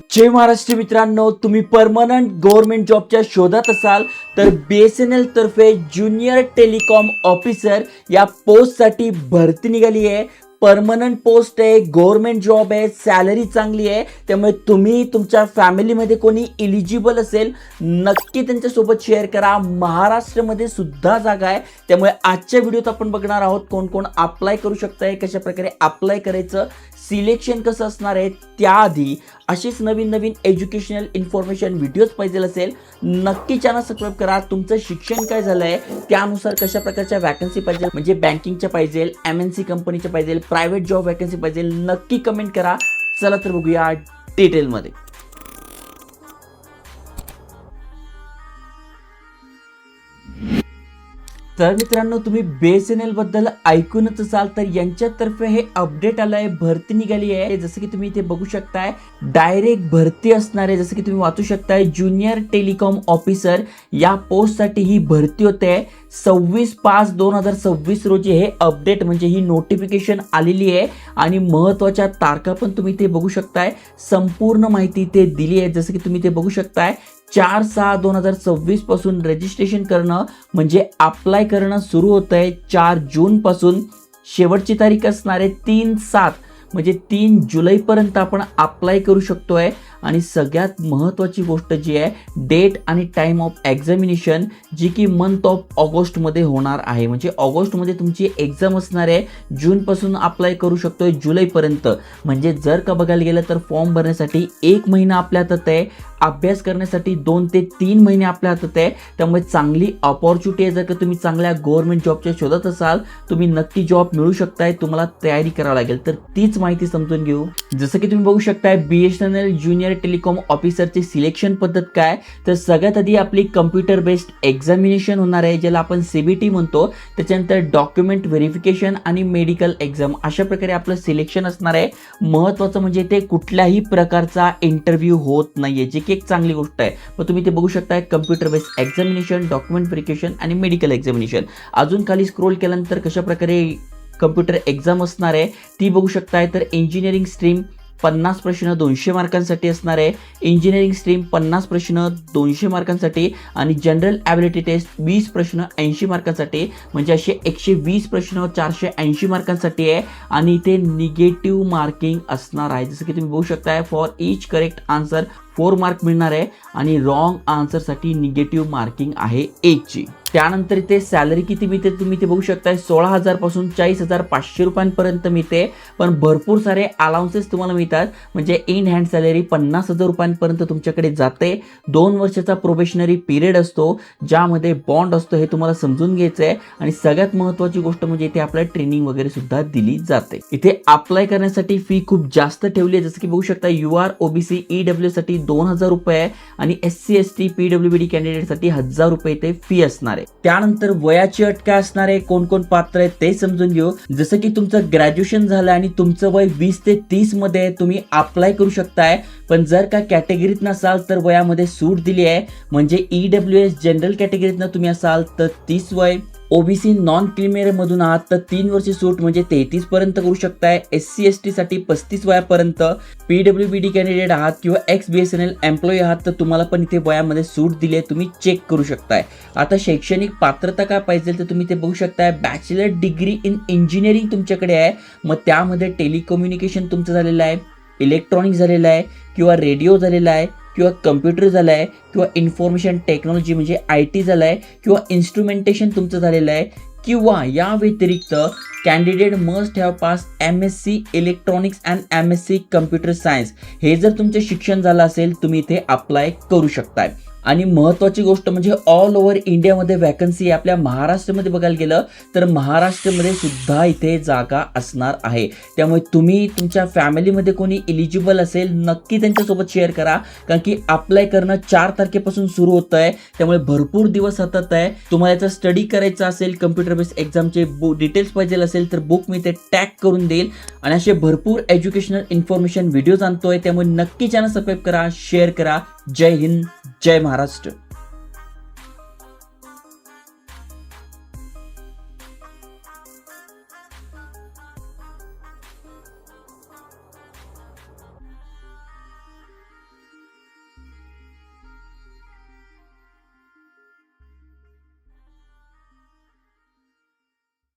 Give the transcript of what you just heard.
जय महाराष्ट्र मित्रांनो, तुम्ही permanent government जॉबच्या शोधात असाल तर BSNL तर्फे ज्युनियर टेलिकॉम ऑफिसर या पोस्टसाठी भरती निघाली आहे। परमनंट पोस्ट आहे, गव्हर्नमेंट जॉब आहे, सॅलरी चांगली आहे। त्यामुळे तुम्ही तुमच्या फॅमिलीमध्ये कोणी एलिजिबल असेल नक्की त्यांच्यासोबत शेअर करा। महाराष्ट्रामध्ये सुद्धा जागा आहे। त्यामुळे आजच्या व्हिडिओत आपण बघणार आहोत कोण कोण अप्लाय करू शकताय, कशा प्रकारे अप्लाय करायचं, सिलेक्शन कसं असणार आहे। त्याआधी अशीच नवीन नवीन एज्युकेशनल इन्फॉर्मेशन व्हिडिओज पाहिजे असेल नक्की चॅनल सबस्क्राईब करा। तुमचं शिक्षण काय झालं आहे त्यानुसार कशा प्रकारच्या वॅकन्सी पाहिजे, म्हणजे बँकिंगच्या पाहिजे, MNC कंपनीच्या पाहिजे, प्रायव्हेट जॉब वॅकन्सी पाहिजे, नक्की कमेंट करा। चला तर बघूया डिटेलमध्ये। तर मित्रांनो, तुम्ही BSNL बद्दल ऐकूनच असाल तर यांच्यातर्फे हे अपडेट आलंय, भरती निघाली आहे। जसं की तुम्ही इथे बघू शकताय डायरेक्ट भरती असणार आहे। जसं की तुम्ही वाचू शकताय ज्युनियर टेलिकॉम ऑफिसर या पोस्टसाठी ही भरती होते। 26/5/2026 रोजी हे अपडेट म्हणजे ही नोटिफिकेशन आलेली आहे आणि महत्त्वाच्या तारखा पण तुम्ही इथे बघू शकताय। संपूर्ण माहिती इथे दिली आहे। जसं की तुम्ही इथे बघू शकताय 4/6/2026 पासून रजिस्ट्रेशन करणं म्हणजे अप्लाय करणं सुरू होत आहे 4 जून पासून। शेवटची तारीख असणार आहे 3/7 म्हणजे 3 जुलैपर्यंत आपण अप्लाय करू शकतोय। आणि सगळ्यात महत्त्वाची गोष्ट जी आहे डेट आणि टाइम ऑफ एक्झामिनेशन, जी की मंथ ऑफ ऑगस्टमध्ये होणार आहे। म्हणजे ऑगस्टमध्ये तुमची एक्झाम असणार आहे। जूनपासून अप्लाय करू शकतोय जुलैपर्यंत। म्हणजे जर का बघायला गेलं तर फॉर्म भरण्यासाठी 1 महिना आपल्या हातात आहे, अभ्यास करण्यासाठी 2 ते 3 महिने आपल्या हातात आहे। त्यामुळे चांगली अपॉर्च्युनिटी आहे। जर का तुम्ही चांगल्या गव्हर्नमेंट जॉबच्या शोधात असाल तुम्ही नक्की जॉब मिळू शकताय। तुम्हाला तयारी करावी लागेल। तर तीच माहिती समजून घेऊ। जसं की तुम्ही बघू शकताय BSNL ज्युनियर टेलिकॉम ऑफिसरची सिलेक्शन पद्धत काय, तर सगळ्यात आधी आपली कम्प्युटर बेस्ड एक्झामिनेशन होणार आहे, ज्याला आपण CBT म्हणतो। त्याच्यानंतर डॉक्युमेंट व्हेरिफिकेशन आणि मेडिकल एक्झाम, अशा प्रकारे आपलं सिलेक्शन असणार आहे। महत्त्वाचं म्हणजे ते कुठल्याही प्रकारचा इंटरव्ह्यू होत नाहीये, जी की एक चांगली गोष्ट आहे। मग तुम्ही ते बघू शकताय computer based examination, document verification आणि मेडिकल एक्झामिनेशन। अजून खाली स्क्रोल केल्यानंतर कशा प्रकारे कम्प्युटर एक्झाम असणार आहे ती बघू शकताय। तर इंजिनिअरिंग स्ट्रीम 50 प्रश्न 200 मार्कांसाठी असणार आहे। इंजिनिअरिंग स्ट्रीम 50 प्रश्न 200 मार्कांसाठी आणि जनरल ॲबिलिटी टेस्ट 20 प्रश्न 80 मार्कांसाठी, म्हणजे असे 120 प्रश्न 480 मार्कांसाठी आहे। आणि इथे निगेटिव्ह मार्किंग असणार आहे। जसं की तुम्ही बघू शकताय for each correct answer 4 mark मिळणार आहे आणि रॉंग आन्सरसाठी निगेटिव्ह मार्किंग आहे 1 ची। त्यानंतर इथे सॅलरी किती मिळते तुम्ही इथे बघू शकताय 16,000 पासून 40,500 रुपयांपर्यंत मिळते। पण भरपूर सारे अलाउन्सेस तुम्हाला मिळतात, म्हणजे इन हँड सॅलरी 50,000 रुपयांपर्यंत तुमच्याकडे जाते। 2 वर्षाचा प्रोबेशनरी पिरियड असतो, ज्यामध्ये बॉन्ड असतो, हे तुम्हाला समजून घ्यायचं आहे। आणि सगळ्यात महत्त्वाची गोष्ट म्हणजे इथे आपल्याला ट्रेनिंग वगैरे सुद्धा दिली जाते। इथे अप्लाय करण्यासाठी फी खूप जास्त ठेवली आहे। जसं की बघू शकता UR OBC EW साठी 2,000 रुपये आणि SC ST PWBD कॅन्डिडेटसाठी 1,000 रुपये इथे फी असणार आहे। त्यानंतर वयाची अट काय असणार आहे, कोण कोण पात्र आहे ते समजून घेऊ। जसं की तुमचं ग्रॅज्युएशन झालं आणि तुमचं वय 20 ते 30 मध्ये तुम्ही अप्लाय करू शकताय। पण जर का कॅटेगरीत नसाल तर वयामध्ये सूट दिली आहे, म्हणजे EWS जनरल कॅटेगरीतनं तुम्ही असाल तर 30 वय, OBC नॉन क्रिमिनल मधून आहात तर 3 वर्ष सूट म्हणजे 33 पर्यंत करू शकताय। SC ST साठी 35 वयापर्यंत, PWBD कॅन्डिडेट आहात किंवा एक्स BSNL एम्प्लॉई आहात तर तुम्हाला पण इथे वयामध्ये सूट दिली आहे, तुम्ही चेक करू शकताय। आता शैक्षणिक पात्रता काय पाहिजे तर तुम्ही ते बघू शकताय बॅचलर डिग्री इन इंजिनिअरिंग तुमच्याकडे आहे। मग त्यामध्ये टेलिकम्युनिकेशन तुमचं झालेलं आहे, इलेक्ट्रॉनिक झालेलं आहे किंवा रेडिओ झालेला आहे किंवा कम्प्युटर झालं आहे किंवा इन्फॉर्मेशन टेक्नॉलॉजी म्हणजे IT झालं आहे किंवा इन्स्ट्रुमेंटेशन तुमचं झालेलं आहे, किंवा या व्यतिरिक्त candidate must have pass MSc electronics and MSc computer science, हे जर तुमचं शिक्षण झालं असेल तुम्ही इथे अप्लाय करू शकताय। आणि महत्त्वाची गोष्ट म्हणजे ऑल ओव्हर इंडियामध्ये वॅकन्सी आहे। आपल्या महाराष्ट्रामध्ये बघायला गेलं तर महाराष्ट्रामध्ये सुद्धा इथे जागा असणार आहे। त्यामुळे तुम्ही तुमच्या फॅमिलीमध्ये कोणी एलिजिबल असेल नक्की त्यांच्यासोबत शेअर करा, कारण की अप्लाय करणं 4 तारखेपासून सुरू होतं आहे। त्यामुळे भरपूर दिवस हातात आहे। तुम्हाला याचा स्टडी करायचा असेल, कम्प्युटर बेस्ड एक्झामचे डिटेल्स पाहिजे असेल तर बुक मी ते टॅग करून देईल। आणि असे भरपूर एज्युकेशनल इन्फॉर्मेशन व्हिडिओज आणतोय, त्यामुळे नक्की चॅनल सबस्क्राईब करा, शेअर करा। जय हिंद, जय महाराष्ट्र।